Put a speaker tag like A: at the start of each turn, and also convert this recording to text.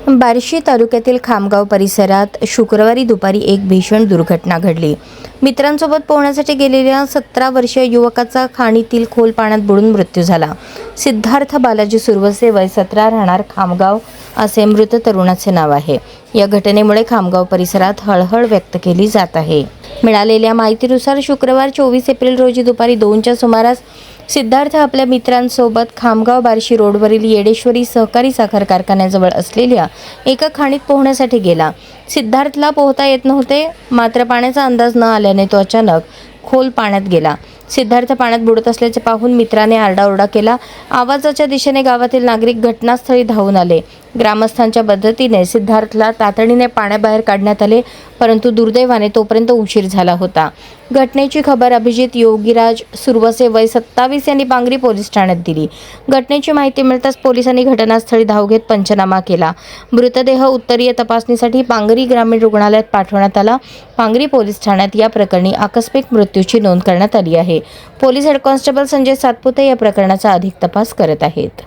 A: बार्शी तालुक्यातील खामगाव परिसरात शुक्रवारी दुपारी एक भीषण दुर्घटना घडली। मित्रांसोबत पोहण्यासाठी गेलेल्या 17 वर्षीय युवकाचा खाणीतील खोल पाण्यात बुडून मृत्यू झाला। सिद्धार्थ बालाजी सुरवसे, वय 17, राहणार खामगाव असे मृत तरुणाचे नाव आहे। या घटनेमुळे खामगाव परिसरात हळहळ व्यक्त केली जात आहे। मिळालेल्या माहितीनुसार शुक्रवार 24 एप्रिल रोजी दुपारी 2च्या सुमारास सिद्धार्थ आपल्या मित्रांसोबत खामगाव बार्शी रोडवरील येडेश्वरी सहकारी साखर कारखान्याजवळ असलेल्या एका खाणीत पोहण्यासाठी गेला। सिद्धार्थला पोहता येत नव्हते, मात्र पाण्याचा अंदाज न आल्याने तो अचानक खोल पाण्यात गेला। सिद्धार्थ पाण्यात बुडत असल्याचे पाहून मित्राने आरडाओरडा केला। आवाजाच्या दिशेने गावातील नागरिक घटनास्थळी धावून आले। ग्रामस्थांच्या मदतीने सिद्धार्थला तातडीने पाण्याबाहेर काढण्यात आले, परंतु दुर्दैवाने तोपर्यंत उशीर झाला होता। घटनेची खबर अभिजित योगीराज सुरवसे, वय 27, यांनी पांगरी पोलीस ठाण्यात दिली। घटनेची माहिती मिळताच पोलिसांनी घटनास्थळी धाव घेत पंचनामा केला। मृतदेह उत्तरीय तपासणीसाठी पांगरी ग्रामीण रुग्णालयात पाठवण्यात आला। पांगरी पोलीस ठाण्यात या प्रकरणी आकस्मिक मृत्यूची नोंद करण्यात आली आहे। Police head constable Sanjay Satpute या प्रकरणाचा अधिक तपास करत आहेत।